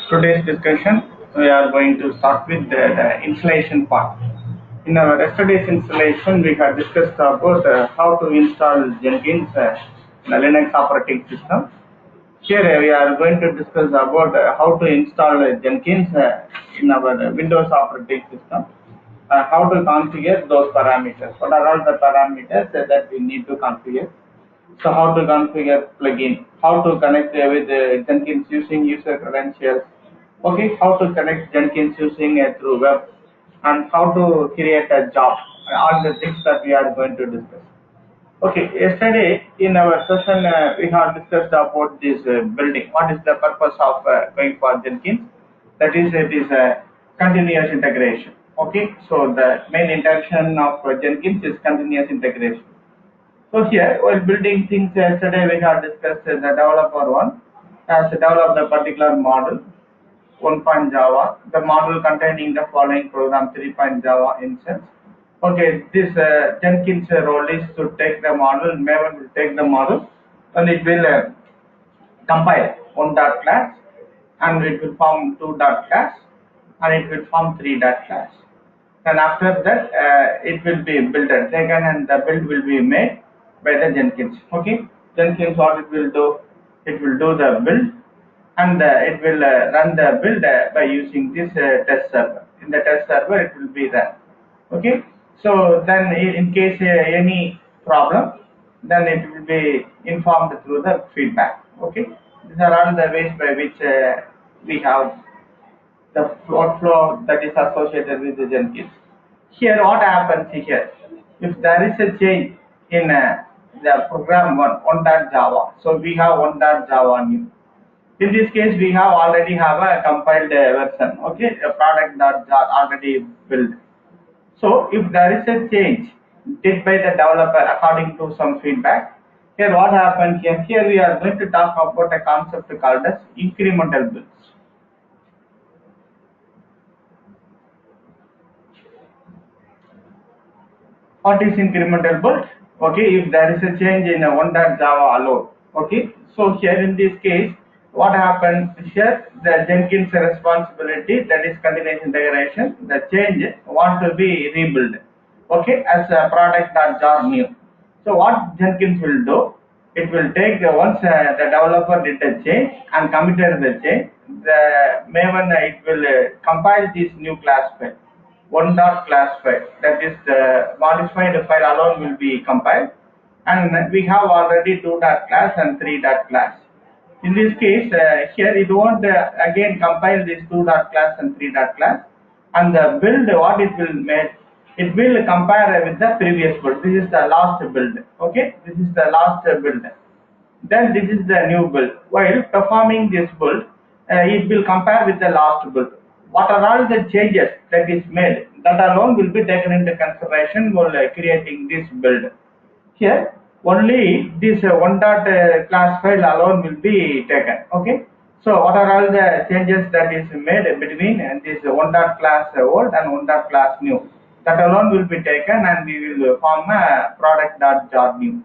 Today's discussion, we are going to start with the installation part. In our yesterday's installation, we had discussed about how to install Jenkins in a Linux operating system. Here we are going to discuss about how to install Jenkins in our Windows operating system. How to configure those parameters. What are all the parameters that we need to configure? So how to configure plugin, how to connect with Jenkins using user credentials, okay, how to connect Jenkins using through web, and how to create a job, all the things that we are going to discuss. Okay, yesterday in our session we have discussed about this building. What is the purpose of going for Jenkins? That is, it is a continuous integration. Okay, so the main intention of Jenkins is continuous integration. So here, while building things yesterday, we have discussed the developer one has developed a particular model, 1.java, the model containing the following program, 3.java instance. Okay, this Jenkins role is to take the model, Maven will take the model, and it will compile one dot class, and it will form two dot class, and it will form three dot class. And after that, it will be built and taken, and the build will be made by the Jenkins. Okay, Jenkins, what it will do? It will do the build, and it will run the build by using this test server. In the test server, it will be run. Okay, so then in case any problem, then it will be informed through the feedback. Okay, these are all the ways by which we have the workflow that is associated with the Jenkins. Here, what happens here? If there is a change in the program one.java, so we have one.java new. In this case, we have already have a compiled version. Okay, a product.jar already built. So, if there is a change did by the developer according to some feedback, here what happens here? Here we are going to talk about a concept called as incremental builds. What is incremental build? Okay, if there is a change in a one.java alone. Okay, so here in this case, what happens here? The Jenkins responsibility, that is continuous integration. The change want to be rebuilt. Okay, as a product.jar new. So what Jenkins will do? It will take once the developer did a change and committed the change, the Maven it will compile this new class file. One dot class file, that is the modified file alone will be compiled, and we have already two dot class and three dot class. In this case, here it won't again compile this two dot class and three dot class, and the build what it will make, it will compare with the previous build. This is the last build. Okay, this is the last build. Then this is the new build. While performing this build, it will compare with the last build. What are all the changes that is made? That alone will be taken into consideration while creating this build. Here, only this one dot class file alone will be taken. Okay. So, what are all the changes that is made between this one dot class old and one dot class new? That alone will be taken, and we will form a product.jar new.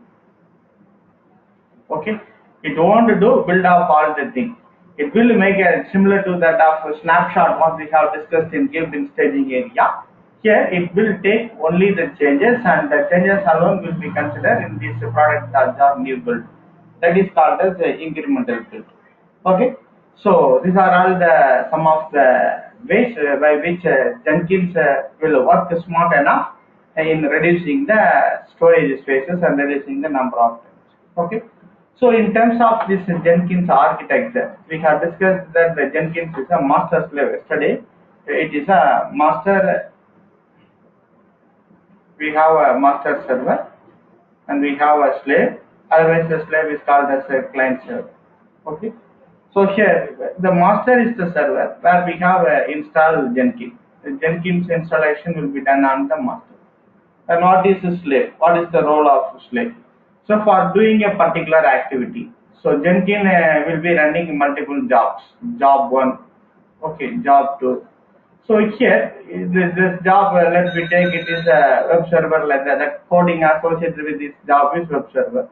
Okay, it won't do build of all the things. It will make a similar to that of a snapshot what we have discussed in build staging area. Here it will take only the changes, and the changes alone will be considered in this product.jar new build. That is called as incremental build. Okay, so these are all the some of the ways by which Jenkins will work smart enough in reducing the storage spaces and reducing the number of times. Okay. So in terms of this Jenkins architecture, we have discussed that the Jenkins is a master slave. Yesterday, it is a master. We have a master server, and we have a slave. Otherwise, the slave is called as a client server. Okay. So here, the master is the server where we have installed Jenkins. The Jenkins installation will be done on the master. And what is the slave? What is the role of slave? So for doing a particular activity, so Jenkins will be running multiple jobs. Job 1, okay, job 2. So here, this job, let me take it is a web server, like that. The coding associated with this job is web server.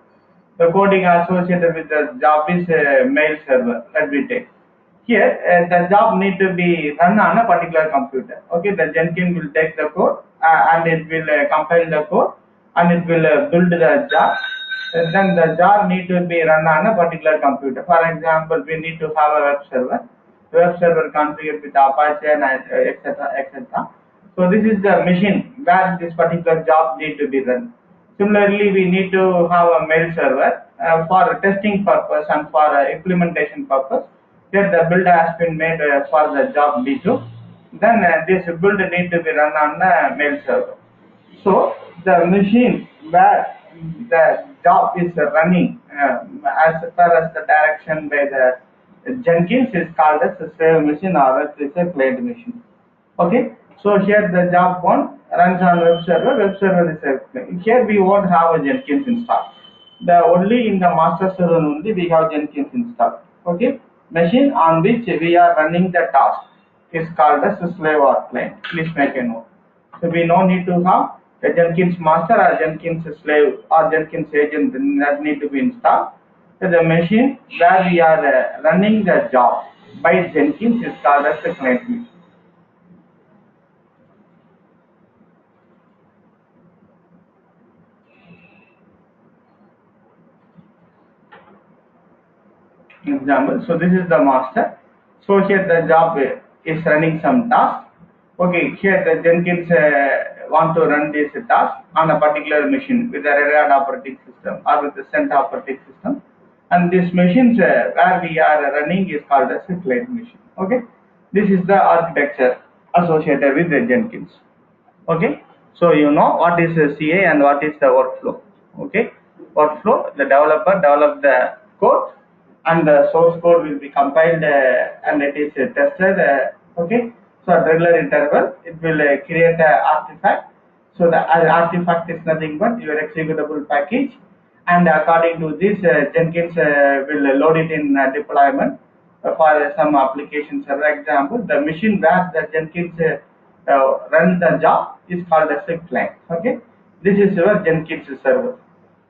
The coding associated with the job is mail server. Let me take. Here, the job need to be run on a particular computer. Okay, the Jenkins will take the code and it will compile the code and it will build the job. Then the job need to be run on a particular computer. For example, we need to have a web server. Web server configured with Apache and etc. etc. So this is the machine where this particular job need to be run. Similarly, we need to have a mail server for testing purpose and for implementation purpose. Here the build has been made for the job B2. Then this build need to be run on the mail server. So the machine where the job is running as far as the direction by the Jenkins is called as a slave machine or else it's a client machine. Okay, so here the job one runs on web server. Web server is a here we won't have a Jenkins installed. The only in the master server only we have Jenkins installed. Okay, machine on which we are running the task is called as a slave or client. Please make a note. So we no need to have a Jenkins master or Jenkins slave or Jenkins agent that need to be installed. So the machine where we are running the job by Jenkins is called as the client machine. Example. So this is the master. So here the job is running some task. Okay, here the Jenkins want to run this task on a particular machine with a Red Hat operating system or with the Cent operating system. And this machine where we are running is called as a client machine. Okay, this is the architecture associated with the Jenkins. Okay, so you know what is a CA and what is the workflow. Okay, workflow, the developer develop the code and the source code will be compiled and it is tested. Okay, so at regular interval it will create an artifact. So the artifact is nothing but your executable package, and according to this Jenkins will load it in deployment for some applications. For example, the machine where the Jenkins run the job is called as a client. Okay, this is your Jenkins server.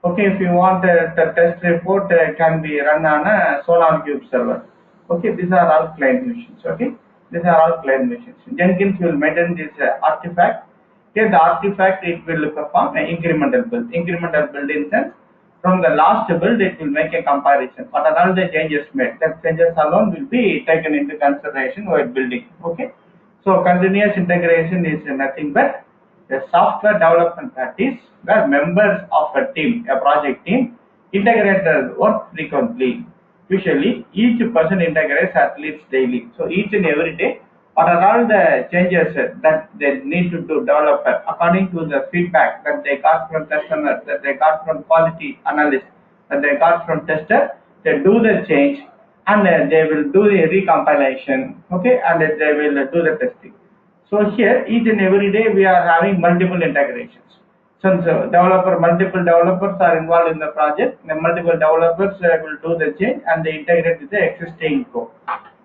Okay, if you want the test report can be run on a Sonar Cube server. Okay, these are all client machines. Okay, these are all client machines. Jenkins will maintain this artifact. Here the artifact it will perform an incremental build. Incremental build in sense from the last build it will make a comparison. What are all the changes made? That changes alone will be taken into consideration while building. Okay, so continuous integration is nothing but a software development practice where members of a team, a project team, integrate their work frequently. Usually, each person integrates at least daily. So each and every day, what are all the changes that they need to do developer according to the feedback that they got from customers, that they got from quality analyst, that they got from tester, they do the change and they will do the recompilation, okay, and they will do the testing. So here, each and every day we are having multiple integrations. Since multiple developers are involved in the project, the multiple developers will do the change and they integrate with the existing code.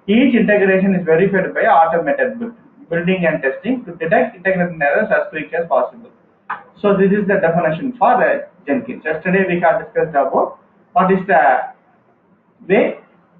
Each integration is verified by automated building and testing to detect integration errors as quick as possible. So this is the definition for Jenkins. Yesterday we have discussed about what is the way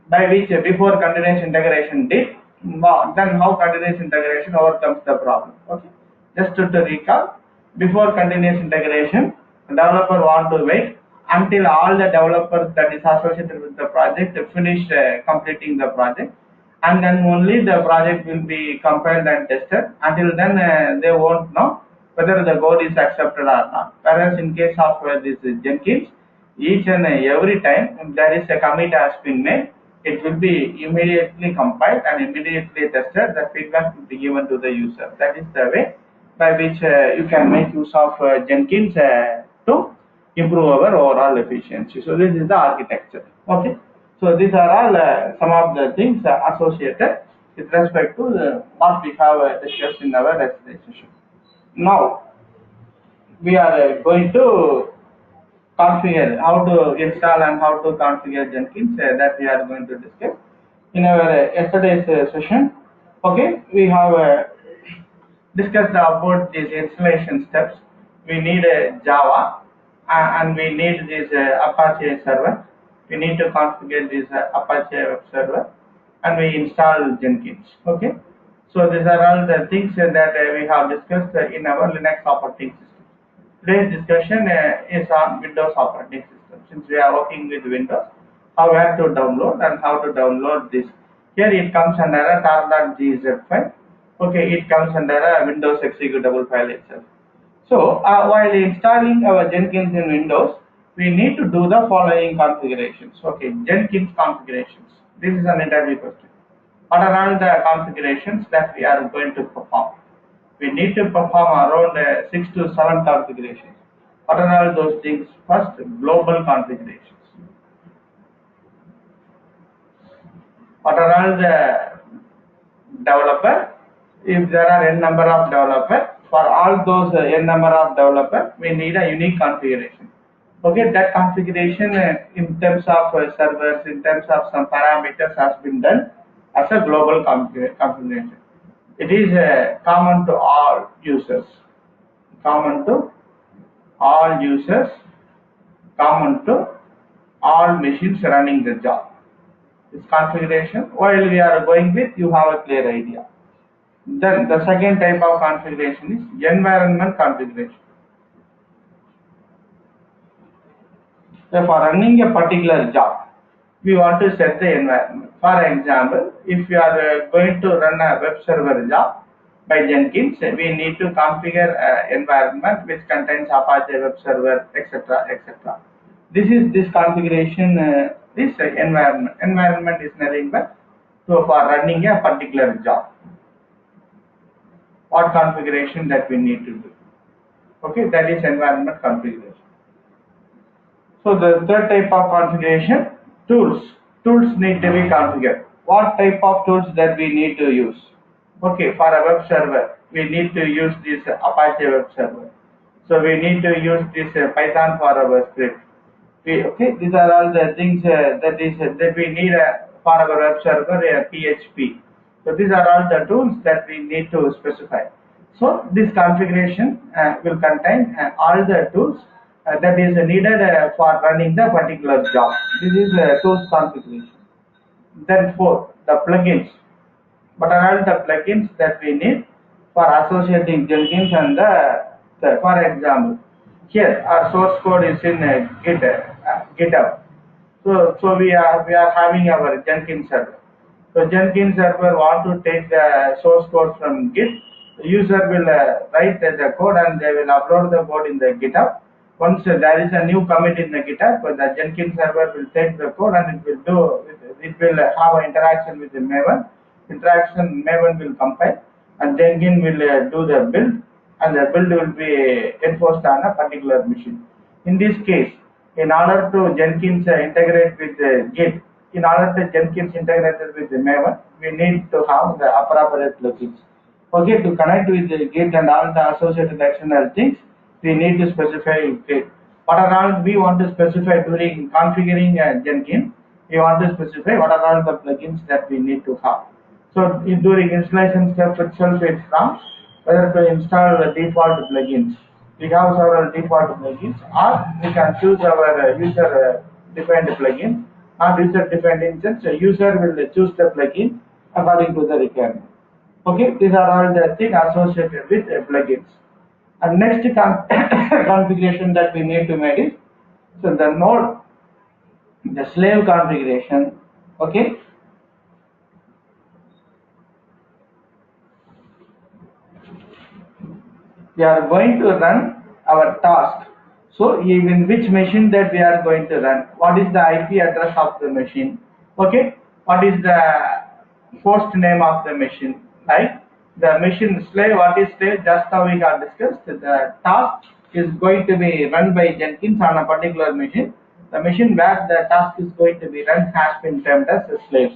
by which before continuous integration did, then how continuous integration overcomes the problem. Okay, just to recall, before continuous integration, the developer want to wait until all the developers that is associated with the project finish completing the project, and then only the project will be compiled and tested. Until then, they won't know whether the code is accepted or not. Whereas in case of this Jenkins, each and every time if there is a commit has been made, it will be immediately compiled and immediately tested. The feedback will be given to the user. That is the way by which you can make use of Jenkins to improve our overall efficiency. So this is the architecture. Okay. So these are all some of the things associated with respect to what we have discussed in our yesterday session. Now we are going to configure, how to install and how to configure Jenkins that we are going to discuss in our yesterday's session. Okay, we have discussed about these installation steps. We need a Java and we need this Apache server. We need to configure this Apache web server, and we install Jenkins. Okay, so these are all the things that we have discussed in our Linux operating system. Today's discussion is on Windows operating system. Since we are working with Windows, how where to download and how to download this. Here it comes under a tar.gz file. Okay, it comes under a Windows executable file itself. So while installing our Jenkins in Windows, we need to do the following configurations. Okay, Jenkins configurations. This is an interview question. What are all the configurations that we are going to perform? We need to perform around 6 to 7 configurations. What are all those things? First, global configurations. What are all the developer? If there are n number of developers, for all those n number of developers, we need a unique configuration. Okay, that configuration in terms of servers, in terms of some parameters has been done as a global configuration. It is common to all users, common to all users, common to all machines running the job. This configuration, while we are going with, you have a clear idea. Then the second type of configuration is environment configuration. So for running a particular job, we want to set the environment. For example, if you are going to run a web server job by Jenkins, we need to configure an environment which contains Apache web server, etc., etc. This configuration, this environment. Environment is nothing but for running a particular job. What configuration that we need to do? Okay, that is environment configuration. So the third type of configuration, tools. Tools need to be configured. What type of tools that we need to use? Okay, for a web server, we need to use this Apache web server. So we need to use this Python for our script. Okay, these are all the things that we need for our web server, PHP. So these are all the tools that we need to specify. So this configuration will contain all the tools that is needed for running the particular job. This is tools configuration. Then fourth, the plugins. What are all the plugins that we need for associating Jenkins and for example, here our source code is in GitHub. So we are having our Jenkins server. So Jenkins server want to take the source code from Git. The user will write the code and they will upload the code in the GitHub. Once there is a new commit in the GitHub, the Jenkins server will take the code and it will have an interaction with the Maven. Maven will compile and Jenkins will do the build, and the build will be enforced on a particular machine. In this case, in order to Jenkins integrate with Git, in order to Jenkins integrated with the Maven, we need to have the appropriate plugins. Okay, to connect with the Git and all the associated external things, we need to specify Git. What are all we want to specify during configuring Jenkins? We want to specify what are all the plugins that we need to have. So during installation step itself, it comes whether to install the default plugins. We have several default plugins, or we can choose our user-defined plugin. Not user-defined instance, the user will choose the plugin according to the requirement. Okay, these are all the things associated with plugins. And next configuration that we need to make is so the node, the slave configuration. Okay. We are going to run our task. So in which machine that we are going to run, what is the IP address of the machine, okay, what is the host name of the machine, like the machine slave, what is slave, just how we have discussed, the task is going to be run by Jenkins on a particular machine. The machine where the task is going to be run has been termed as slaves.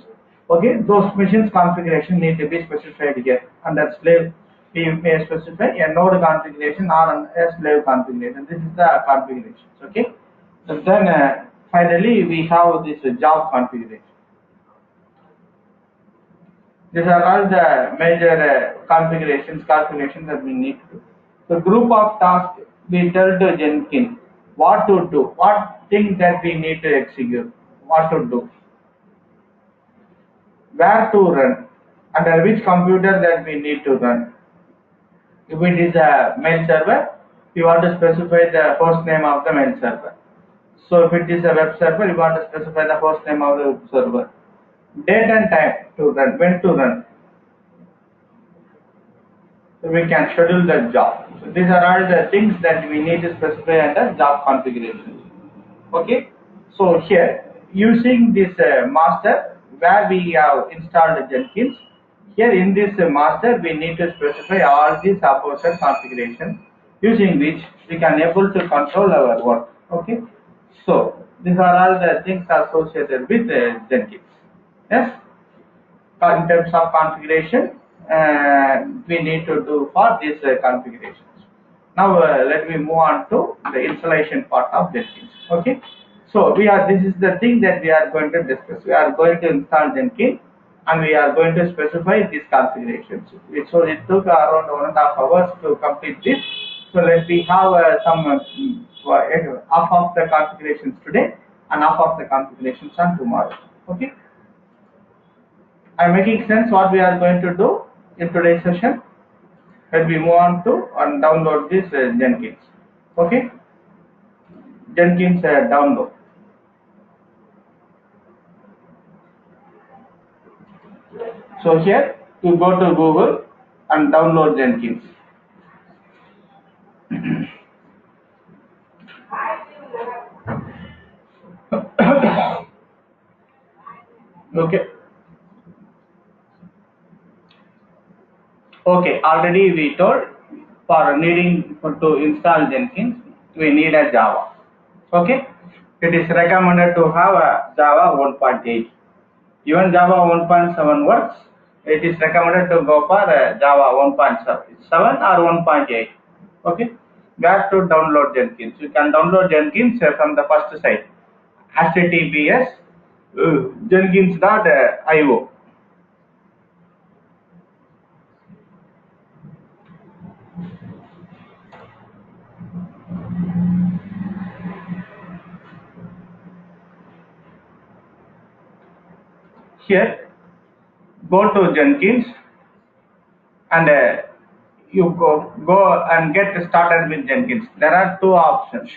Okay, those machines configuration need to be specified here under slave. We may specify a node configuration or a slave configuration. This is the configuration. Okay. And then finally we have this job configuration. These are all the major configurations that we need to do. So group of tasks we tell to Jenkins. what to do, what things that we need to execute, what to do, where to run, under which computer that we need to run. If it is a mail server, you want to specify the host name of the mail server. So if it is a web server, you want to specify the host name of the web server. Date and time to run, when to run. So we can schedule the job. So these are all the things that we need to specify under job configuration. Okay. So here, using this master where we have installed Jenkins, here in this master we need to specify all these opposite configurations using which we can able to control our work. Okay. So these are all the things associated with Jenkins. Yes. In terms of configuration, we need to do for these configurations. Now let me move on to the installation part of Jenkins. Okay. So this is the thing that we are going to discuss. We are going to install Jenkins and we are going to specify these configurations. So it took around 1.5 hours to complete this. So let me have some half of the configurations today and half of the configurations on tomorrow. Okay. Are making sense what we are going to do in today's session? Let me move on to and download this Jenkins. Okay. Jenkins download. So here you go to Google and download Jenkins. Okay. Okay, already we told for needing to install Jenkins, we need a Java. Okay, it is recommended to have a Java 1.8. Even Java 1.7 works. It is recommended to go for Java 1.7 or 1.8. Okay, where to download Jenkins? You can download Jenkins from the first site, https jenkins.io. Here, go to Jenkins and you go and get started with Jenkins. There are two options.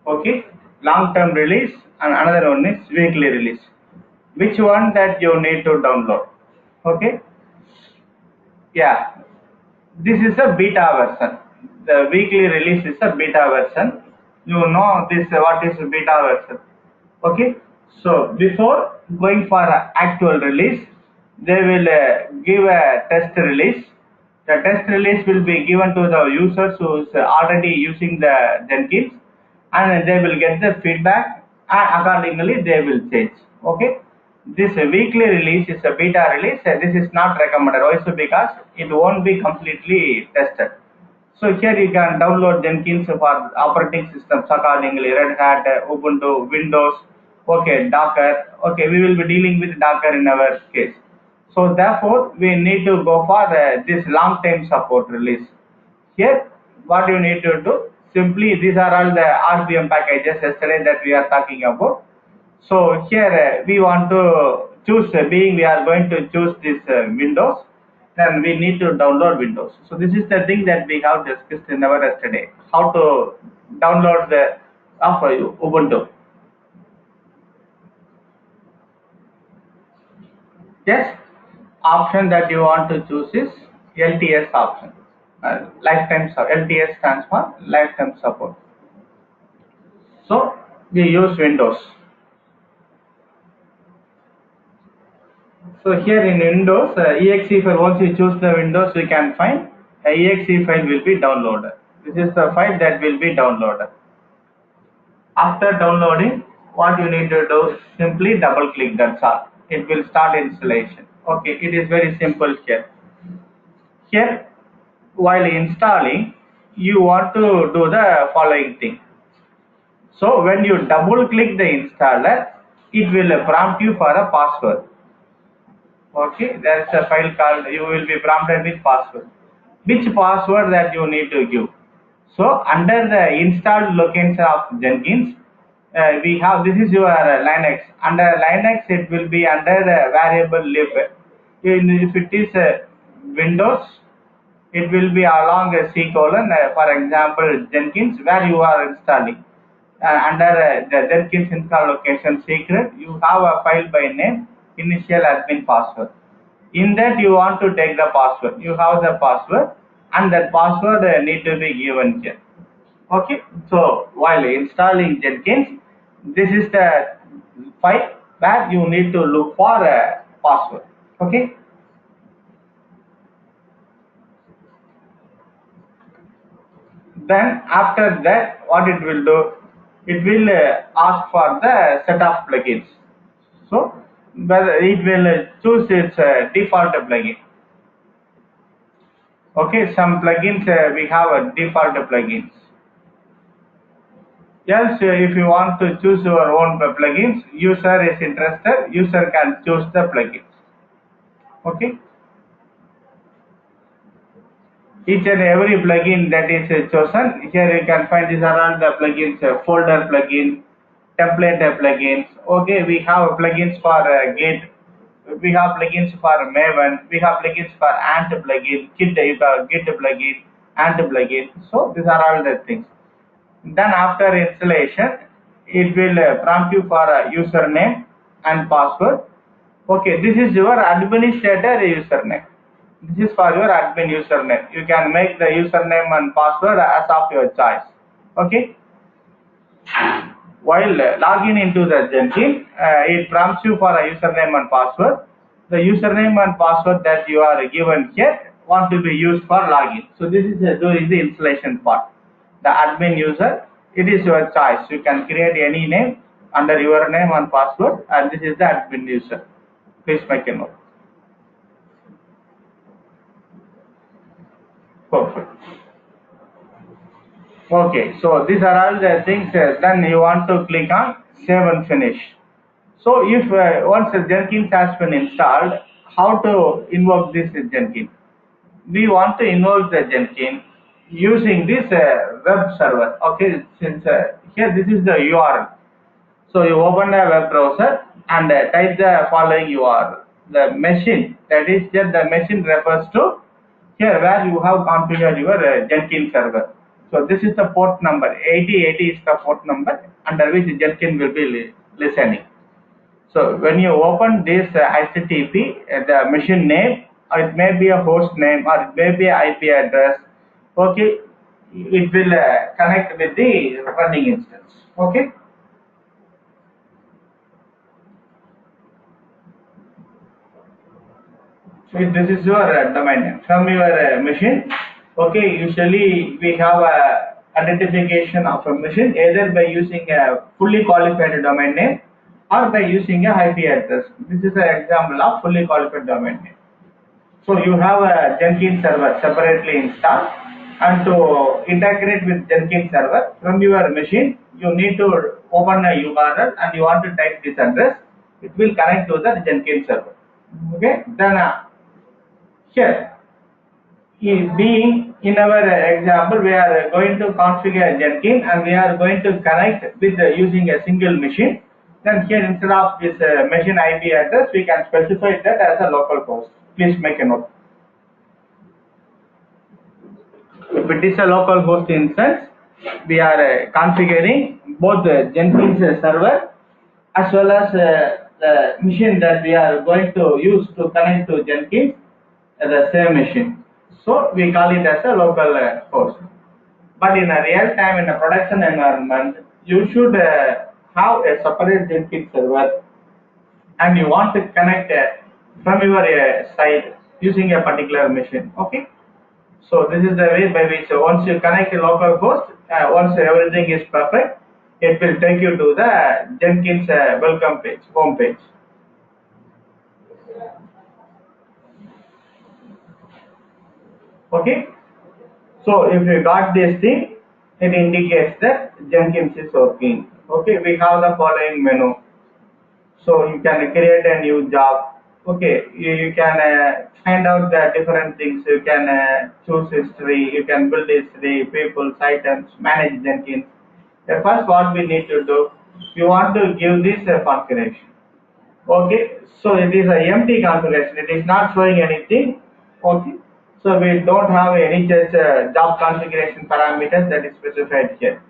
Okay, long-term release and another one is weekly release. Which one that you need to download? Okay, yeah, this is a beta version. The weekly release is a beta version. You know this what is beta version. Okay, so before going for an actual release, they will give a test release. The test release will be given to the users who is already using the Jenkins, and they will get the feedback and accordingly they will change. Okay, this weekly release is a beta release. This is not recommended also because it won't be completely tested. So here you can download Jenkins for operating systems accordingly, Red Hat, Ubuntu, Windows, okay, Docker. Okay, we will be dealing with Docker in our case. So therefore, we need to go for this long-term support release. Here, what you need to do, simply these are all the RPM packages yesterday that we are talking about. So here we want to choose, being we are going to choose this Windows, then we need to download Windows. So this is the thing that we have discussed in our yesterday, how to download the Ubuntu. Yes, option that you want to choose is LTS option. Lifetime support. LTS stands for lifetime support. So we use Windows. So here in Windows, exe file, once you choose the Windows, we can find exe file will be downloaded. This is the file that will be downloaded. After downloading, what you need to do, simply double click, that's all. It will start installation. Okay, it is very simple here. Here, while installing, you want to do the following thing. So when you double click the installer, it will prompt you for a password. Okay, there is a file called, you will be prompted with password. Which password that you need to give? So under the installed location of Jenkins, we have, this is your Linux. Under Linux, it will be under variable lib. If it is Windows, it will be along a C colon, for example, Jenkins, where you are installing. Under the Jenkins install location secret, you have a file by name, initial admin password. In that, you want to take the password. You have the password, and that password need to be given here. Okay, so while installing Jenkins, this is the file where you need to look for a password. Okay, then after that, what it will do, it will ask for the set of plugins. So whether it will choose its default plugin. Okay, some plugins we have a default plugins. Yes, if you want to choose your own plugins, user is interested, user can choose the plugins. Okay. Each and every plugin that is chosen, here you can find these are all the plugins, folder plugins, template plugins. Okay, we have plugins for Git, we have plugins for Maven, we have plugins for Ant plugin, Git plugin, Ant plugin. So these are all the things. Then after installation, it will prompt you for a username and password. Okay, this is your administrator username. This is for your admin username. You can make the username and password as of your choice. Okay. While logging into the Jenkins, it prompts you for a username and password. The username and password that you are given here want to be used for login. So this is during the installation part. The admin user, it is your choice. You can create any name under your name and password, and this is the admin user. Please make a note. Perfect. Okay, so these are all the things. Then you want to click on save and finish. So if once the Jenkins has been installed, how to invoke this Jenkins? We want to invoke the Jenkins using this web server. Okay, since here this is the URL. So you open a web browser and type the following URL. The machine, that is just the machine refers to here where you have configured your Jenkins server. So this is the port number, 8080 is the port number under which Jenkins will be listening. So when you open this HTTP, the machine name, or it may be a host name, or it may be an IP address, okay, it will connect with the running instance, okay. So this is your domain name from your machine. Okay, usually we have a identification of a machine either by using a fully qualified domain name or by using a IP address. This is an example of fully qualified domain name. So you have a Jenkins server separately installed, and to integrate with Jenkins server from your machine, you need to open a URL and you want to type this address. It will connect to the Jenkins server. Okay, then here, being in our example, we are going to configure Jenkins and we are going to connect with using a single machine. Then here, instead of this machine IP address, we can specify that as a local host. Please make a note. If it is a local host instance, we are configuring both the Jenkins server as well as the machine that we are going to use to connect to Jenkins, the same machine. So we call it as a local host. But in a real time, in a production environment, you should have a separate Jenkins server, and you want to connect from your side using a particular machine. Okay. So this is the way by which once you connect a local host, once everything is perfect, it will take you to the Jenkins welcome page, home page. Okay. So if you got this thing, it indicates that Jenkins is working. Okay, we have the following menu. So you can create a new job, Okay, you can find out the different things. You can choose history, you can build history, people's items, manage Jenkins. First, what we need to do, we want to give this configuration. Okay, so it is a empty configuration. It is not showing anything. Okay, so we don't have any such job configuration parameters that is specified here.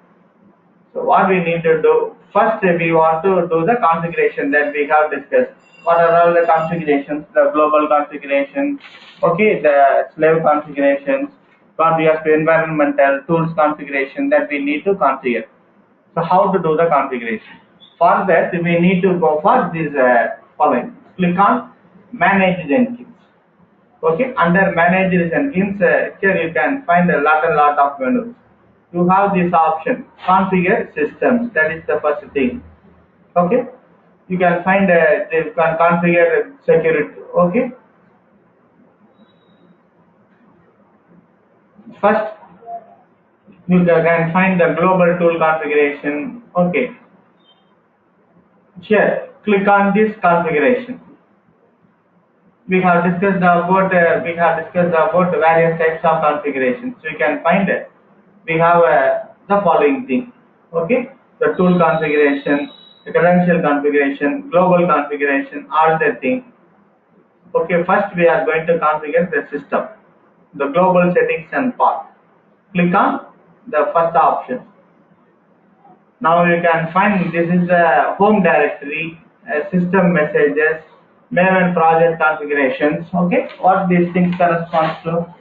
So what we need to do, first we want to do the configuration that we have discussed. What are all the configurations? The global configuration, okay, the slave configurations, configure to environmental tools configuration that we need to configure. So how to do the configuration? For that we need to go for this following. Click on Manage Jenkins. Okay, under Manage Jenkins, here you can find a lot of menus. You have this option, Configure Systems. That is the first thing. Okay, you can find you can configure security. Okay, first you can find the global tool configuration. Okay, here click on this configuration. We have discussed about various types of configurations. So you can find it. We have the following thing. Okay, the tool configuration, the credential configuration, global configuration, all the things. Okay, first we are going to configure the system, the global settings and path. Click on the first option. Now you can find this is the home directory, system messages, Maven project configurations. Okay, what these things corresponds to.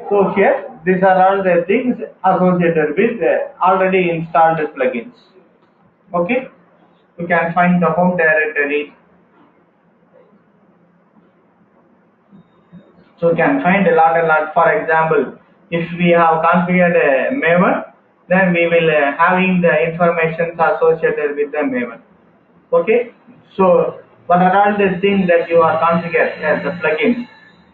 So here, these are all the things associated with already installed plugins. Okay, you can find the home directory. So you can find a lot. For example, if we have configured Maven, then we will having the information associated with the Maven. Okay, so what are all the things that you are configured as the plugins?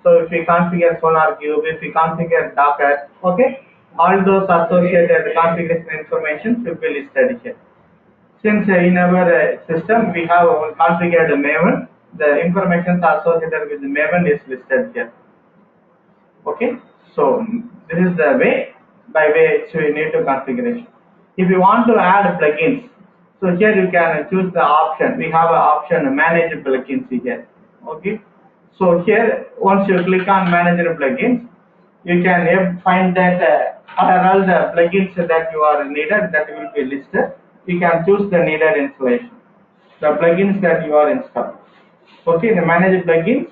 So if we configure SonarCube, if we configure Docker, okay, all those associated configuration information will be listed here. Since in our system we have configured Maven, the information associated with the Maven is listed here. Okay, so this is the way by which we need to configuration. If you want to add plugins, so here you can choose the option. We have an option manage plugins here. Okay, so here once you click on manage plugins, you can find that what are all the plugins that you are needed that will be listed. You can choose the needed installation, the plugins that you are installing. Okay, the manage plugins.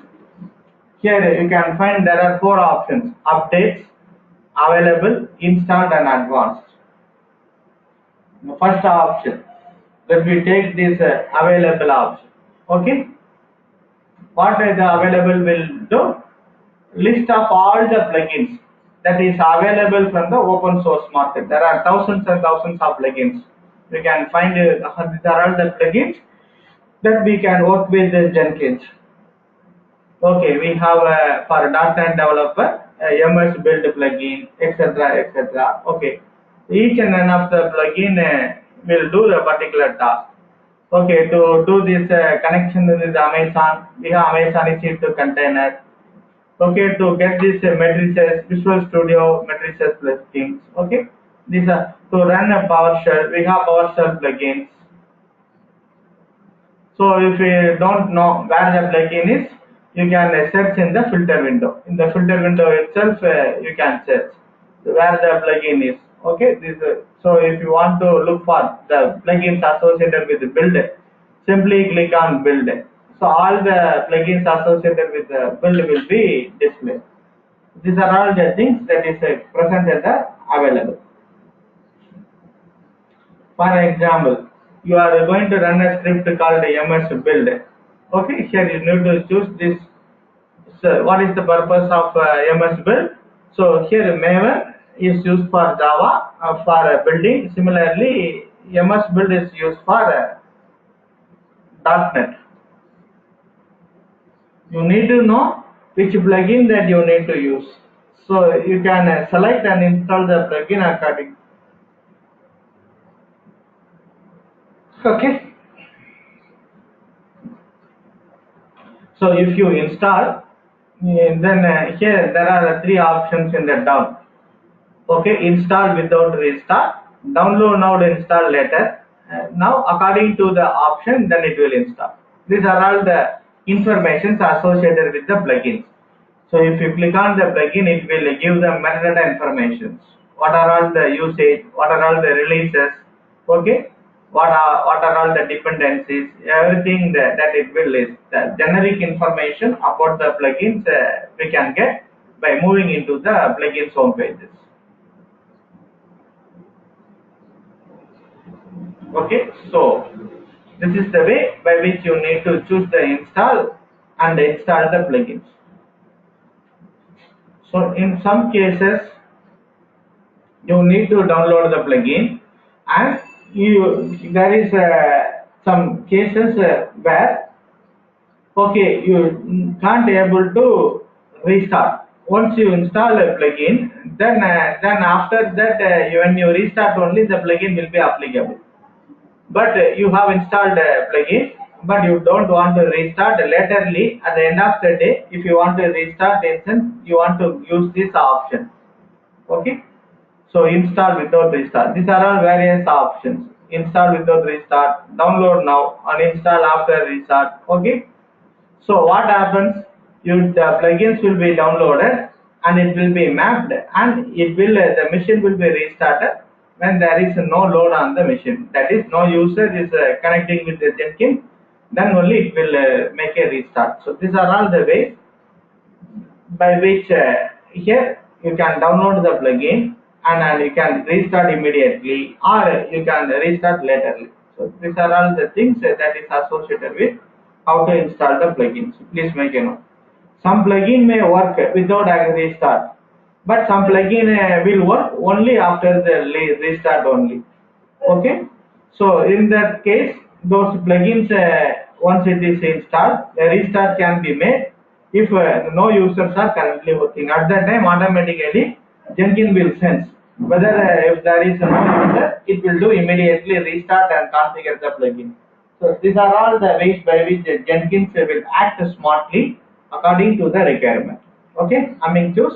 Here you can find there are four options: updates, available, installed and advanced. The first option, let me take this available option. Okay, what is the available will do? List of all the plugins that is available from the open source market. There are thousands and thousands of plugins. You can find these are all the plugins that we can work with Jenkins. Okay, we have for .NET developer MS build plugin, etc., etc. Okay, each and one of the plugin will do the particular task. Okay, to do this connection with Amazon, we have Amazon EC2 container. Okay, to get this matrices, Visual Studio matrices plugins. Okay, these are to run a PowerShell. We have PowerShell plugins. So if you don't know where the plugin is, you can search in the filter window. In the filter window itself, you can search where the plugin is. Okay, so if you want to look for the plugins associated with the build, simply click on build. So all the plugins associated with the build will be displayed. These are all the things that is present in the available. For example, you are going to run a script called MS build. Okay, here you need to choose this. So what is the purpose of MS build? So here Maven is used for Java for building. Similarly, MS build is used for .NET. You need to know which plugin that you need to use. So you can select and install the plugin according. Okay. So if you install, then here there are three options in the down. Okay, install without restart, download now, install later. Now according to the option, then it will install. These are all the informations associated with the plugins. So if you click on the plugin, it will give the metadata information. What are all the usage? What are all the releases? Okay, what are all the dependencies? Everything that it will list. The generic information about the plugins we can get by moving into the plugins home pages. Okay, so this is the way by which you need to choose the install and install the plugins. So in some cases you need to download the plugin, and there is some cases where okay you can't able to restart. Once you install a plugin, then after that when you restart only the plugin will be applicable. But you have installed a plugin, but you don't want to restart laterly at the end of the day. If you want to restart the instance, you want to use this option. Okay, so install without restart. These are all various options. Install without restart, download now, uninstall after restart. Okay, so what happens? The plugins will be downloaded and it will be mapped, and it will the machine will be restarted when there is no load on the machine. That is, no user is connecting with the Jenkins. Then only it will make a restart. So these are all the ways by which here you can download the plugin, and you can restart immediately, or you can restart laterly. So these are all the things that is associated with how to install the plugins. Please make a note. Some plugin may work without a restart, but some plugin will work only after the restart only. Okay, so in that case, those plugins once it is installed, a restart can be made if no users are currently working. At that time, automatically Jenkins will sense whether if there is no user, it will do immediately restart and configure the plugin. So these are all the ways by which Jenkins will act smartly according to the requirement. Okay, coming to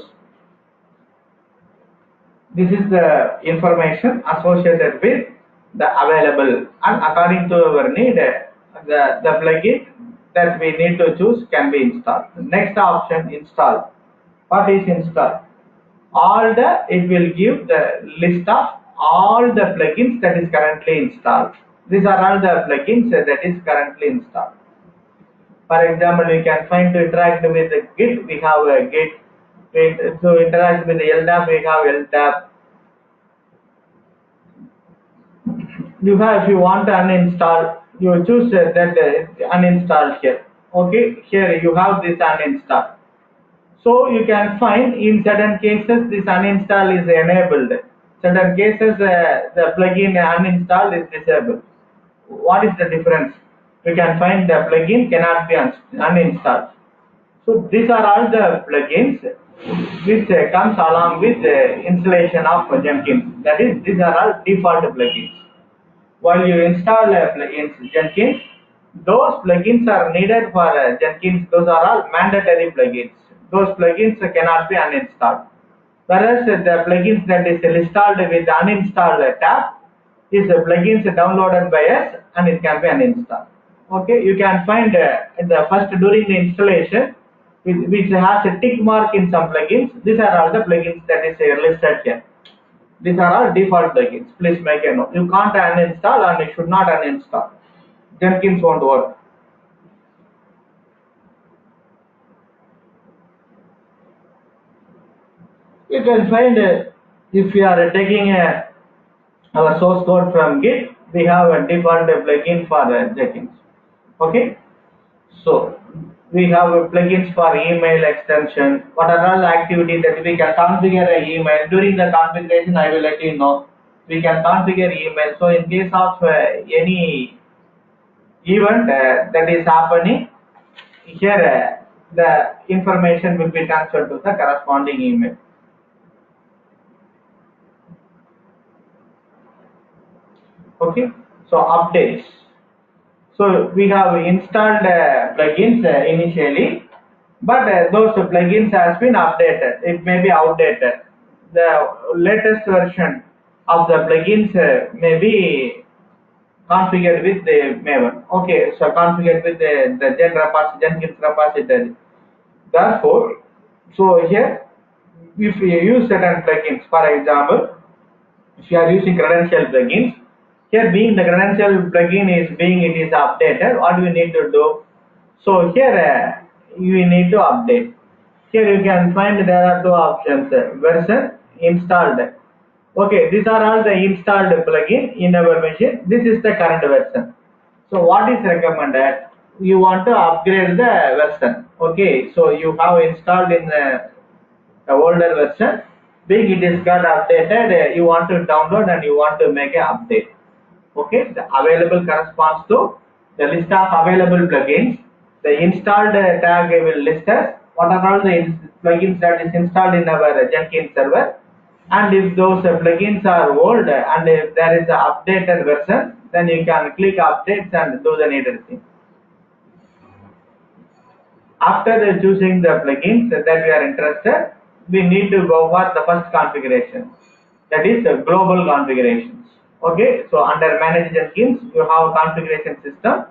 this is the information associated with the available, and according to our need, the plugin that we need to choose can be installed. Next option, install. What is install? All the it will give the list of all the plugins that is currently installed. These are all the plugins that is currently installed. For example, we can find to interact with the Git, we have a Git. To interact with the LDAP, we have LDAP. You have, if you want to uninstall, you choose that uninstall here. Okay, here you have this uninstall. So you can find in certain cases this uninstall is enabled. Certain cases the plugin uninstall is disabled. What is the difference? We can find the plugin cannot be uninstalled. So these are all the plugins which comes along with the installation of Jenkins. That is, these are all default plugins. While you install plugins Jenkins, those plugins are needed for Jenkins. Those are all mandatory plugins. Those plugins cannot be uninstalled. Whereas the plugins that is installed with the uninstall tab is plugins downloaded by us and it can be uninstalled. Okay, you can find the first during the installation which has a tick mark in some plugins. These are all the plugins that is listed here. These are all default plugins. Please make a note. You can't uninstall and you should not uninstall. Jenkins won't work. You can find if you are taking our source code from Git, we have a default plugin for Jenkins. Okay, so we have plugins for email extension. What are all activities that we can configure an email? During the configuration, I will let you know. We can configure email. So in case of any event that is happening, here the information will be transferred to the corresponding email. Okay, so updates. So we have installed plugins initially, but those plugins has been updated. It may be outdated. The latest version of the plugins may be configured with the Maven. Okay, so configured with the Jenkins repository. Therefore, so here, if you use certain plugins, for example, if you are using credential plugins, here being the credential plugin is being it is updated, what we need to do? So here you need to update. Here you can find there are two options, version, installed. Okay, these are all the installed plugin in our machine. This is the current version. So what is recommended? You want to upgrade the version. Okay, so you have installed in the older version. Being it is got updated, you want to download and you want to make an update. Okay, the available corresponds to the list of available plugins. The installed tag will list us what are all the plugins that is installed in our Jenkins server, and if those plugins are old and if there is an updated version, then you can click updates and do the needed thing. After choosing the plugins that we are interested, we need to go for the first configuration, that is global configurations. Okay, so under manage Jenkins you have configuration system,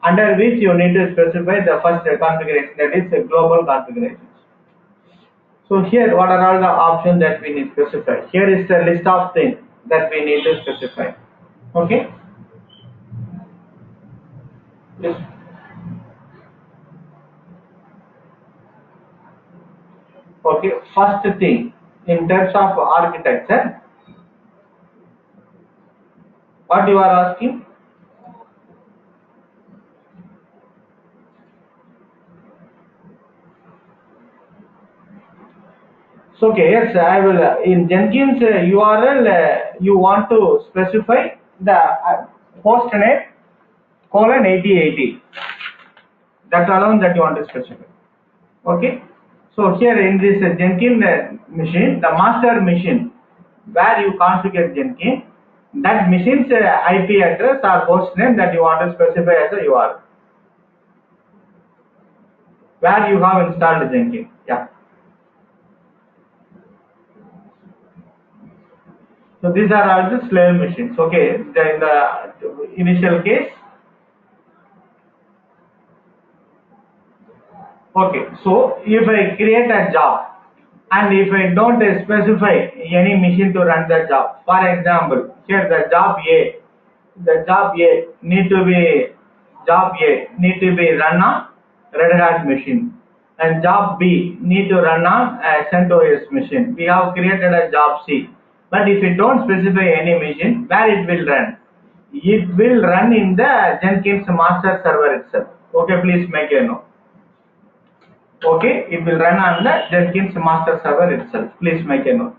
under which you need to specify the first configuration, that is global configurations. So here what are all the options that we need to specify? Here is the list of things that we need to specify. Okay. Yes. Okay, first thing in terms of architecture, what you are asking? So okay, yes, I will. In Jenkins URL, you want to specify the host name colon 8080. That alone that you want to specify. Okay. So here in this Jenkins machine, the master machine where you configure Jenkins, that machine's IP address or host name that you want to specify as a URL where you have installed Jenkins. Yeah. So these are all the slave machines. Okay. In the initial case. Okay. So if I create a job and if I don't specify any machine to run the job, for example, here the job A need to be run on Red Hat machine, and job B need to run on CentOS machine. We have created a job C, but if you don't specify any machine, where it will run? It will run in the Jenkins master server itself. Okay, please make a note. Okay, it will run on the Jenkins master server itself. Please make a note.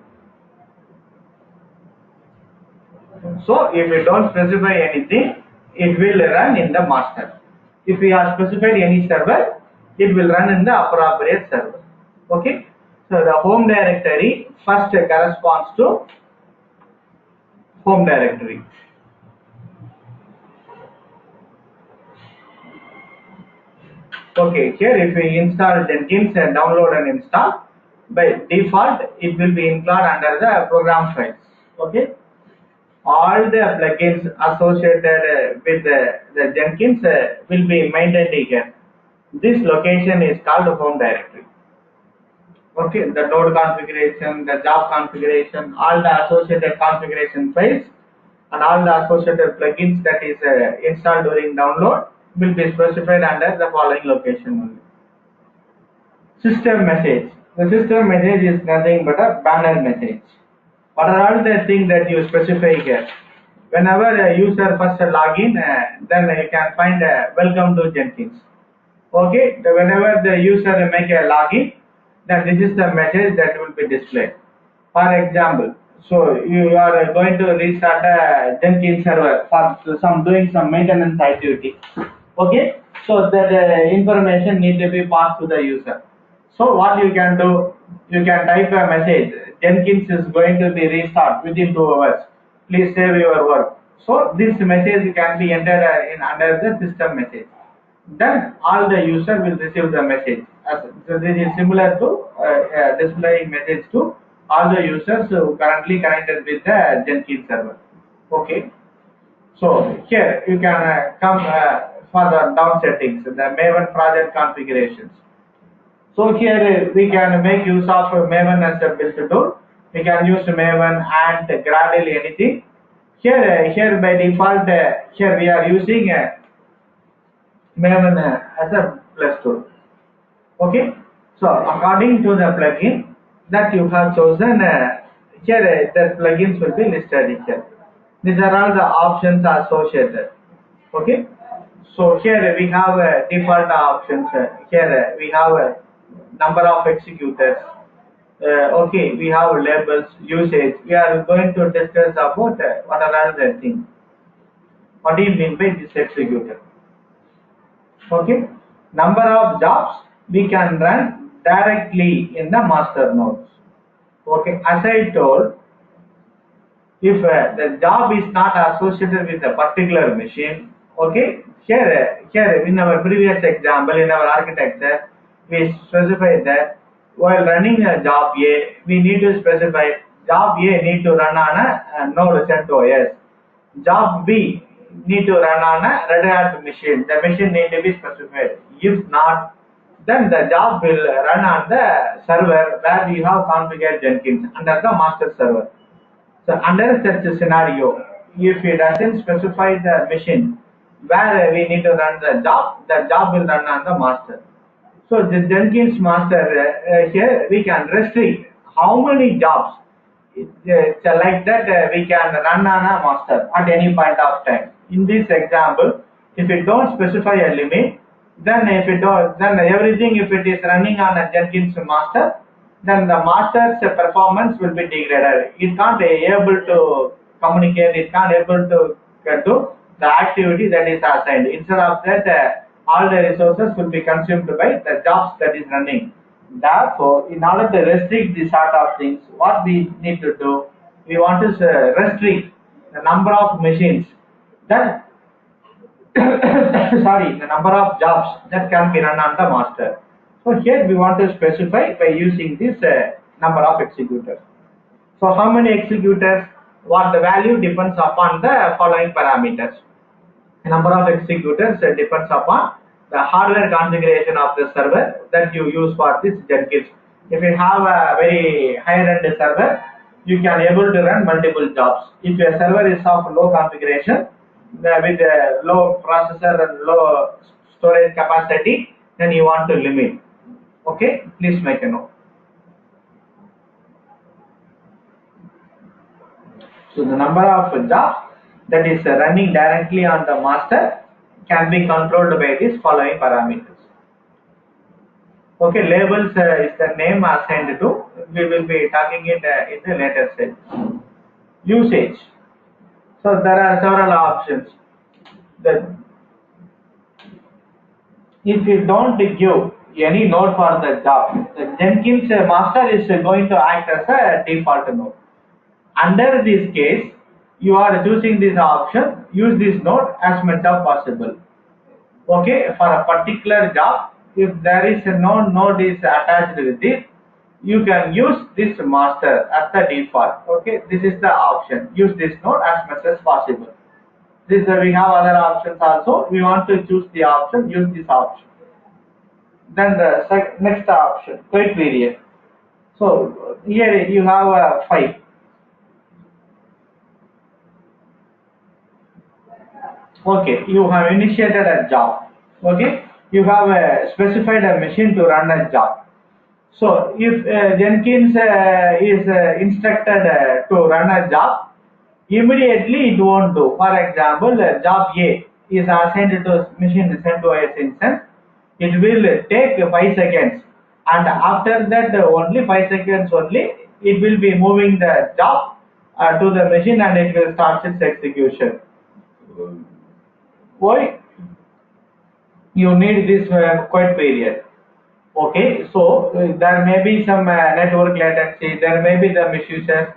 So if we don't specify anything, it will run in the master. If we have specified any server, it will run in the appropriate server. Okay. So the home directory first corresponds to home directory. Okay, here if we install Jenkins and download and install, by default it will be installed under the program files. Okay. All the plugins associated with the Jenkins will be maintained here. This location is called home directory. Okay, the node configuration, the job configuration, all the associated configuration files and all the associated plugins that is installed during download will be specified under the following location only. System message. The system message is nothing but a banner message. What are all the things that you specify here? Whenever a user first login, then you can find welcome to Jenkins. Okay, whenever the user make a login, then this is the message that will be displayed. For example, so you are going to restart a Jenkins server for doing some maintenance activity. Okay, so that information need to be passed to the user. So what you can do, you can type a message. Jenkins is going to be restart within 2 hours. Please save your work. So this message can be entered in under the system message. Then all the user will receive the message. So this is similar to displaying message to all the users who currently connected with the Jenkins server. Okay. So here you can come for the down settings, the Maven project configurations. So here we can make use of Maven as a build tool. We can use Maven and Gradle anything. Here by default, here we are using Maven as a plus tool. Okay. So according to the plugin that you have chosen, here the plugins will be listed here. These are all the options associated. Okay. So here we have default options. Here we have a number of executors. Okay, we have labels, usage. We are going to discuss about what are all the things. What do you mean by this executor? Okay, number of jobs we can run directly in the master nodes. Okay, as I told, if the job is not associated with a particular machine, okay, here in our previous example, in our architecture, we specify that while running a job A, we need to specify job A need to run on a node CentOS. Job B need to run on a Red Hat machine. The machine need to be specified. If not, then the job will run on the server where you have configured Jenkins under the master server. So under such a scenario, if it doesn't specify the machine where we need to run the job will run on the master. So the Jenkins master here we can restrict how many jobs like that we can run on a master at any point of time. In this example, if we don't specify a limit, then if it don't, then everything if it is running on a Jenkins master, then the master's performance will be degraded. It can't be able to communicate. It can't able to do the activity that is assigned. Instead of that, all the resources will be consumed by the jobs that is running. Therefore, in order to restrict this sort of things, what we need to do, we want to restrict the number of machines that sorry, the number of jobs that can be run on the master. So here we want to specify by using this number of executors. So how many executors? What the value depends upon the following parameters. The number of executors depends upon the hardware configuration of the server that you use for this Jenkins. If you have a very high-end server, you can able to run multiple jobs. If your server is of low configuration, with a low processor and low storage capacity, then you want to limit. Okay, please make a note. So the number of jobs that is running directly on the master can be controlled by these following parameters. Okay, labels is the name assigned to. We will be talking it in the later stage. Usage. So there are several options. If you don't give any node for the job, the Jenkins master is going to act as a default node. Under this case, you are choosing this option, use this node as much as possible. Okay, for a particular job, if there is no node is attached with it, you can use this master as the default. Okay, this is the option. Use this node as much as possible. This we have other options also. We want to choose the option, use this option. Then the next option, quick period. So here you have a 5. Okay, you have initiated a job. Okay, you have specified a machine to run a job. So if Jenkins is instructed to run a job, immediately it won't do. For example, job A is assigned to machine CentOS instance. It will take 5 seconds, and after that only 5 seconds only, it will be moving the job to the machine and it will start its execution. Why? You need this quiet period. Okay, so there may be some network latency, there may be the misuses.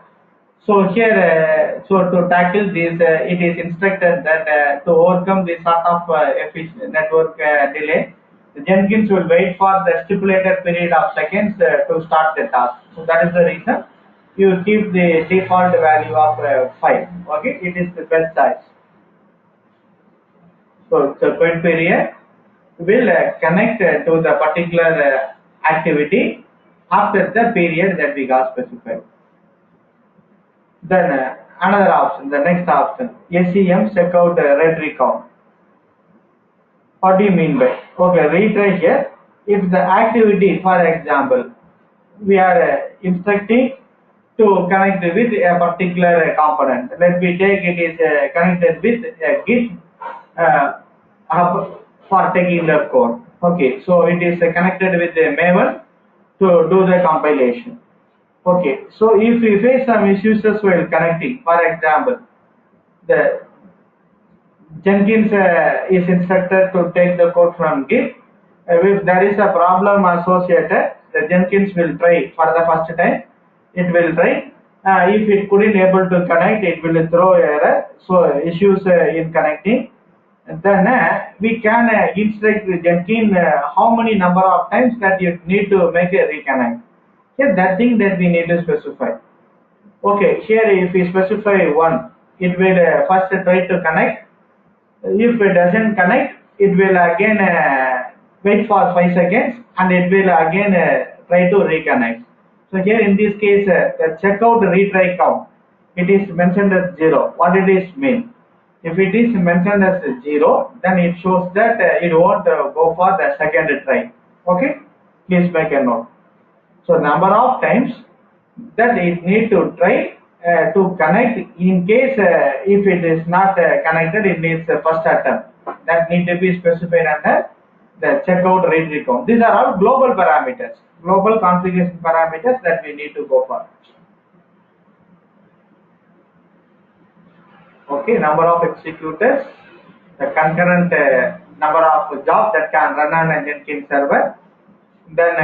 So here So to tackle this, it is instructed that to overcome this sort of efficient network delay, the Jenkins will wait for the stipulated period of seconds to start the task. So that is the reason you keep the default value of 5. Okay, it is the best size. So subsequent period will connect to the particular activity after the period that we got specified. Then another option, the next option, SEM checkout read recount. What do you mean by? Okay, retry here. If the activity, for example, we are instructing to connect with a particular component. Let me take it is connected with a Git hub for taking the code. Okay, so it is connected with the Maven to do the compilation. Okay, so if we face some issues while connecting, for example, the Jenkins is instructed to take the code from Git. If there is a problem associated, the Jenkins will try for the first time. It will try. If it couldn't able to connect, it will throw error. So issues in connecting. And then we can instruct the Jenkins how many number of times that you need to make a reconnect. Here that thing that we need to specify. Okay, here if we specify 1, it will first try to connect. If it doesn't connect, it will again wait for 5 seconds and it will again try to reconnect. So here in this case, the checkout retry count, it is mentioned as 0. What it is mean? If it is mentioned as 0, then it shows that it won't go for the second try. Okay, please make a note. So number of times that it need to try to connect in case if it is not connected in its first attempt. That need to be specified under the checkout read recount. These are all global parameters, global configuration parameters that we need to go for. Okay, number of executors, the concurrent number of jobs that can run on a Jenkins server, then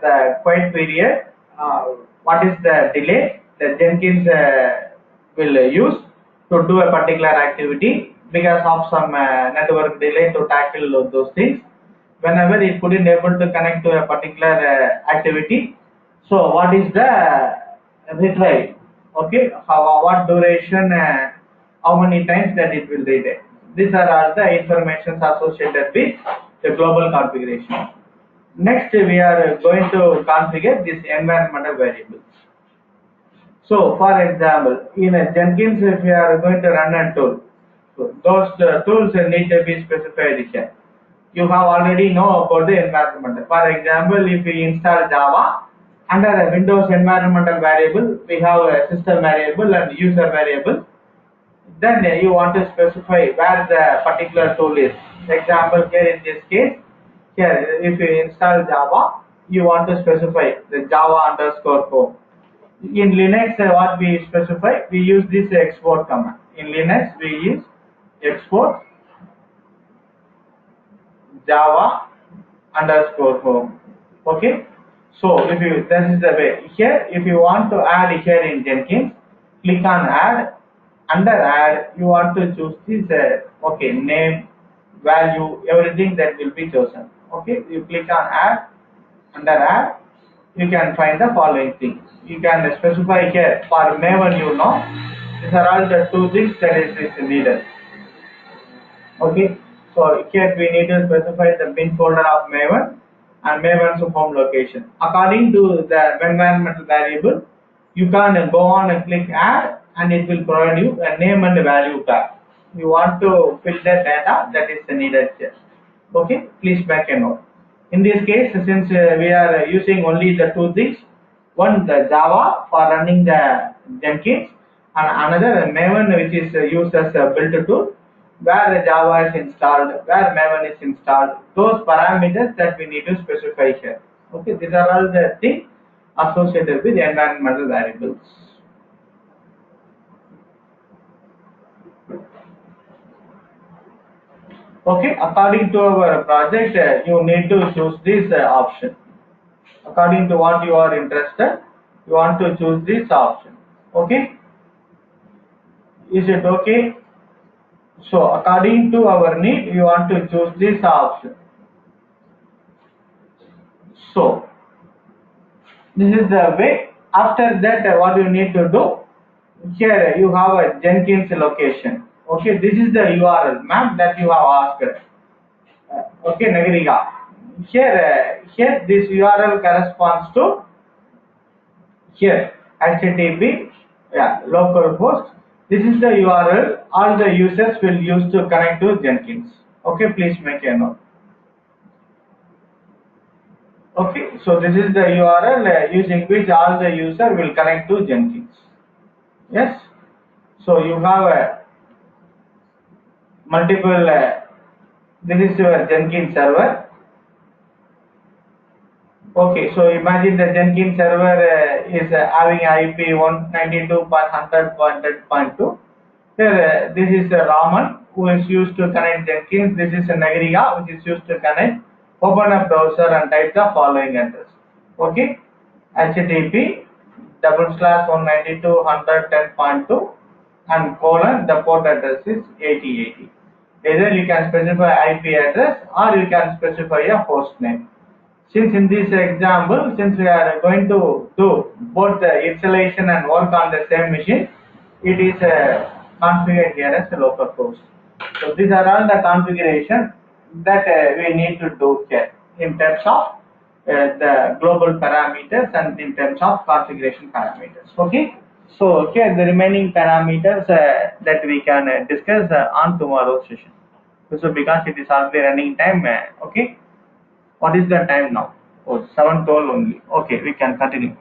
the quiet period, what is the delay that Jenkins will use to do a particular activity because of some network delay to tackle those things. Whenever it couldn't able to connect to a particular activity, so what is the retry? Okay, what duration, how many times that it will retry. These are all the informations associated with the global configuration. Next, we are going to configure this environmental variables. So, for example, in a Jenkins, if you are going to run a tool, so those tools need to be specified here. You have already know about the environment. For example, if we install Java, under a Windows environmental variable, we have a system variable and user variable. Then you want to specify where the particular tool is. Example here in this case, here if you install Java, you want to specify the Java underscore home. In Linux, what we specify, we use this export command. In Linux, we use export Java underscore home. Okay. So if you, this is the way. Here, if you want to add here in Jenkins, click on add. Under add, you want to choose this okay, name, value, everything that will be chosen. Okay, you click on add. Under add, you can find the following things. You can specify here for Maven, you know, these are all the 2 things that is needed. Okay, so here we need to specify the bin folder of Maven and Maven's home location. According to the environmental variable, you can go on and click add and it will provide you a name and value tag. You want to fill the data that is needed here. Okay, please make a note. In this case, since we are using only the 2 things, one the Java for running the Jenkins and another Maven which is used as a build tool where Java is installed, where Maven is installed, those parameters that we need to specify here. Okay, these are all the things associated with environmental variables. Okay, according to our project, you need to choose this option. According to what you are interested, you want to choose this option. Okay. Is it okay? So according to our need, you want to choose this option. So this is the way. After that, what you need to do? Here you have a Jenkins location. Okay, this is the URL map that you have asked. Okay, Nagariga. Here this URL corresponds to here HTTP, yeah, localhost. This is the URL all the users will use to connect to Jenkins. Okay, please make a note. Okay, so this is the URL using which all the user will connect to Jenkins. Yes, so you have multiple. This is your Jenkins server. Okay, so imagine the Jenkins server is having IP 192.100.100.2. Here, this is Raman who is used to connect Jenkins. This is Nagariga which is used to connect. Open a browser and type the following address. Okay, HTTP /192.110.2 and colon the port address is 8080. Either you can specify IP address or you can specify a host name. Since in this example, since we are going to do both the installation and work on the same machine, it is configured here as a local host. So these are all the configuration that we need to do here in terms of the global parameters and in terms of configuration parameters. Okay. So here the remaining parameters that we can discuss on tomorrow's session. So because it is already running time, okay. What is the time now? Oh, 7:12 only. Okay, we can continue.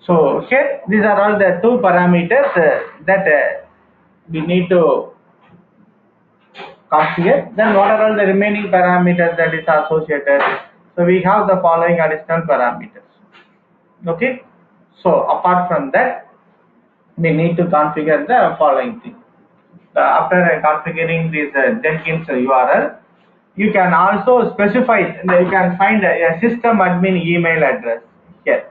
So here, these are all the two parameters that we need to configure. Then what are all the remaining parameters that is associated? So we have the following additional parameters. Okay. So apart from that, we need to configure the following thing. After configuring this Jenkins URL, you can also specify, you can find a system admin email address here.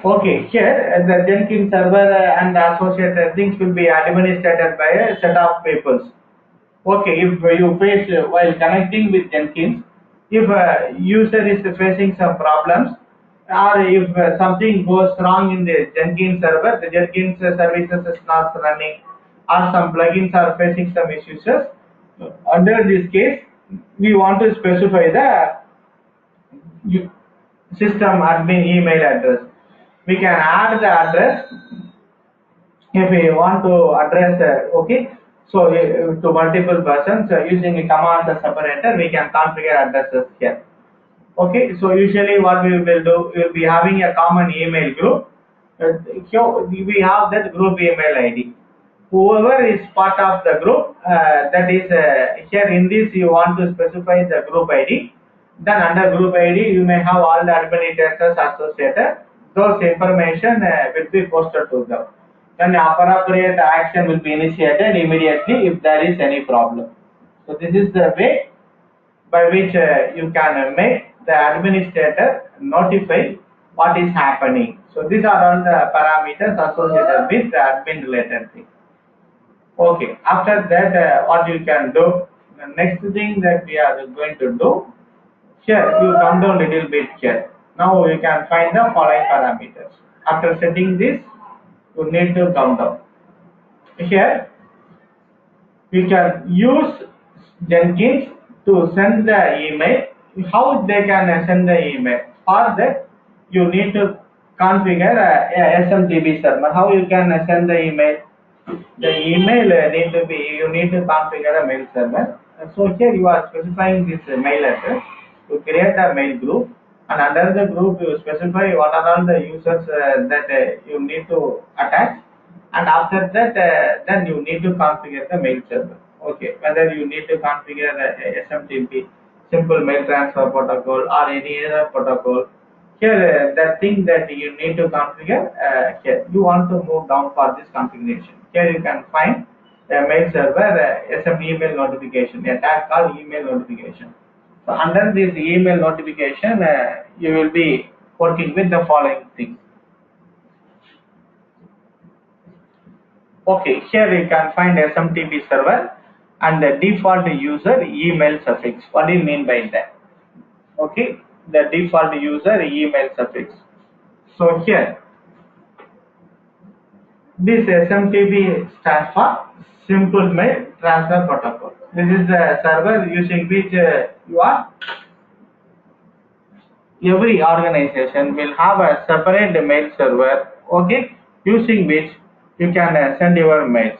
Okay, here the Jenkins server and the associated things will be administered by a set of people. Okay, if you face while connecting with Jenkins, if a user is facing some problems or if something goes wrong in the Jenkins server, the Jenkins services is not running or some plugins are facing some issues, under this case, we want to specify the system admin email address. We can add the address if we want to address okay, so to multiple persons using a command separator we can configure addresses here. Okay, so usually what we will do, we will be having a common email group. Here we have that group email ID. Whoever is part of the group, that is here in this you want to specify the group ID. Then under group ID you may have all the administrators associated. Those information will be posted to them. Then appropriate action will be initiated immediately if there is any problem. So this is the way by which you can make the administrator notify what is happening. So these are all the parameters associated with the admin related thing. Okay, after that what you can do, the next thing that we are going to do, here you come down little bit here. Now you can find the following parameters. After setting this, you need to come down. Here we can use Jenkins to send the email. How they can send the email? For that, you need to configure a SMTP server. How you can send the email? The email need to be, you need to configure a mail server. So here you are specifying this mail address. You create a mail group, and under the group you specify what are all the users that you need to attach, and after that then you need to configure the mail server. Okay, whether you need to configure SMTP, simple mail transfer protocol, or any other protocol. Here the thing that you need to configure, here you want to move down for this configuration. Here you can find a mail server, SM email notification, a tag called email notification. So under this email notification, you will be working with the following things. Okay, here you can find SMTP server and the default user email suffix. What do you mean by that? Okay, the default user email suffix. So here, this SMTP stands for Simple Mail Transfer Protocol. This is the server using which every organization will have a separate mail server, okay, using which you can send your mails.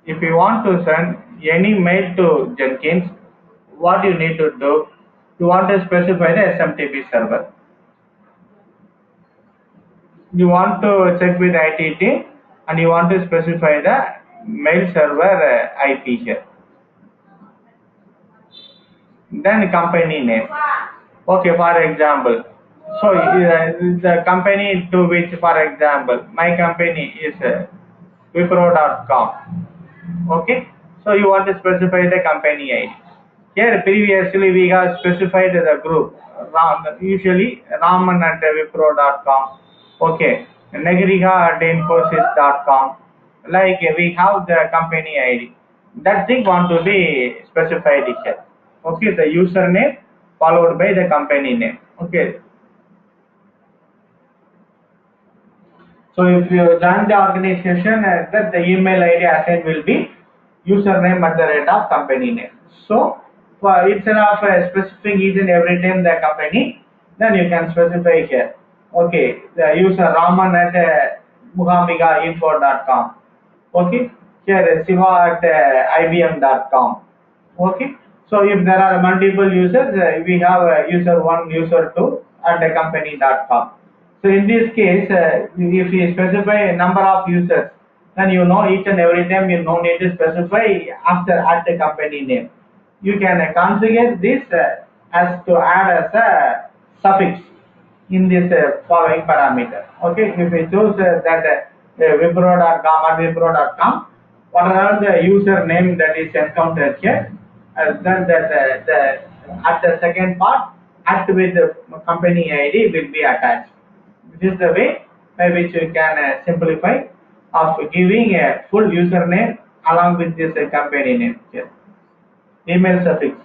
If you want to send any mail to Jenkins, what you need to do, you want to specify the SMTP server. You want to check with IT team and you want to specify the mail server IP here. Then company name. Okay, for example, so the company to which, for example, my company is Wipro.com. Okay, so you want to specify the company ID. Here previously we have specified the group, usually Raman at Wipro.com. Okay, Nagarika at Infosys.com. Like we have the company ID. That thing want to be specified here. Okay, the username followed by the company name. Okay, so if you join the organization, that the email ID assigned will be username at the rate of company name. So instead of specifying each and every time the company, then you can specify here. Okay, the user Raman at muhambigainfo.com. Okay, here Siva at ibm.com. Okay, so if there are multiple users, we have user 1, user 2 at the company.com. So in this case, if you specify a number of users, then you know each and every time you no need to specify after at the company name. You can configure this as to add as a suffix in this following parameter. Okay, if we choose that Wipro.com or Wipro.com, whatever the user name that is encountered here, then at the second part, at with the company ID will be attached. This is the way by which you can simplify of giving a full username along with this company name here. Email suffix.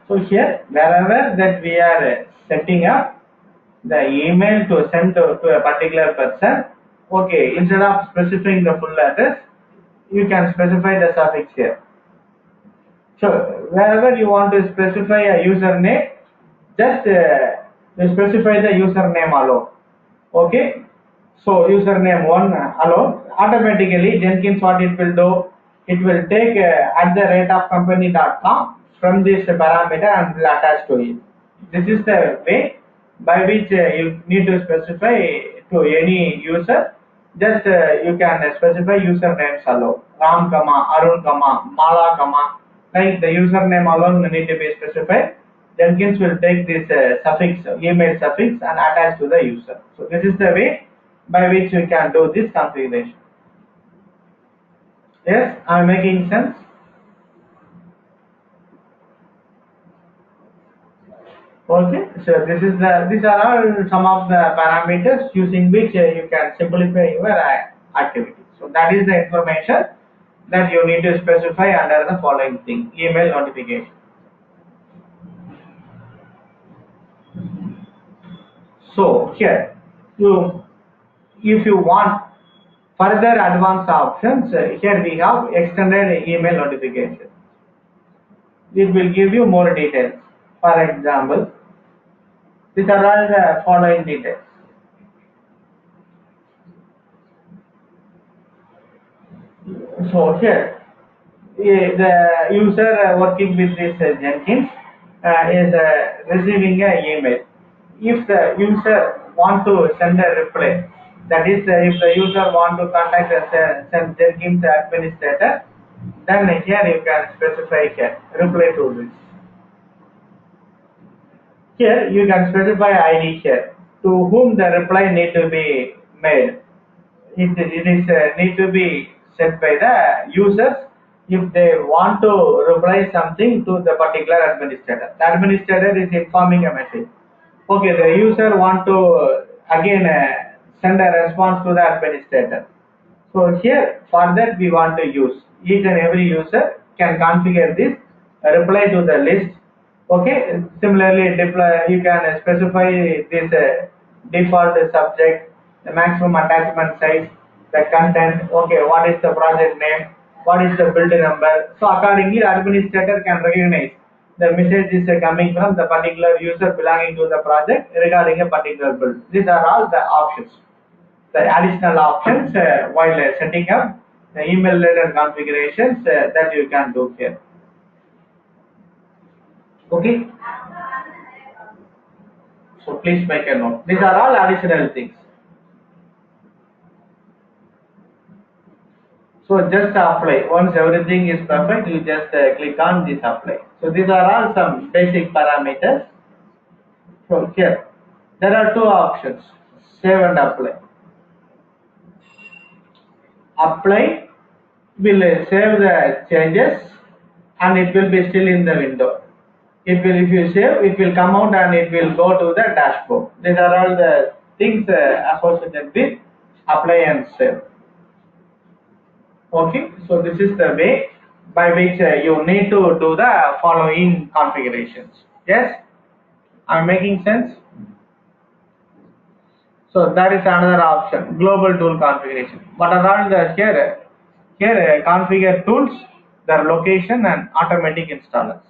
So here, wherever that we are setting up the email to send to a particular person, okay, instead of specifying the full address, you can specify the suffix here. So wherever you want to specify a username, just specify the username alone. Okay. So username 1 alone, automatically Jenkins what it will do, it will take at the rate of company.com from this parameter and will attach to it. This is the way by which you need to specify to any user. Just you can specify usernames alone. Ram, Arun, Mala, like the username alone need to be specified. Jenkins will take this suffix, email suffix and attach to the user. So this is the way by which we can do this configuration. Yes, I am making sense. Okay, so these are all some of the parameters using which you can simplify your activity. So that is the information that you need to specify under the following thing: email notification. So here, if you want further advanced options, here we have extended email notification. It will give you more details. For example, these are all the following details. So here, the user working with this Jenkins is receiving an email. If the user want to send a reply, that is, if the user want to contact the Jenkins administrator, then here you can specify here reply to this. Here you can specify ID here to whom the reply need to be made. It is need to be set by the users if they want to reply something to the particular administrator. The administrator is informing a message. Okay, the user want to again send a response to the administrator. So here for that we want to use each and every user can configure this reply to the list. Okay, similarly deploy, you can specify this default subject, the maximum attachment size, the content. Okay, what is the project name, what is the build number. So accordingly administrator can recognize the message is coming from the particular user belonging to the project regarding a particular build. These are all the options, the additional options while setting up the email related configurations that you can do here. Okay, so please make a note. These are all additional things. So just apply. Once everything is perfect, you just click on this apply. So these are all some basic parameters. So here, there are two options, save and apply. Apply will save the changes and it will be still in the window. If you save, it will come out and it will go to the dashboard. These are all the things associated with apply and save. Okay, so this is the way by which you need to do the following configurations. Yes, I'm making sense. So that is another option, global tool configuration. What are all the here configure tools, their location and automatic installers.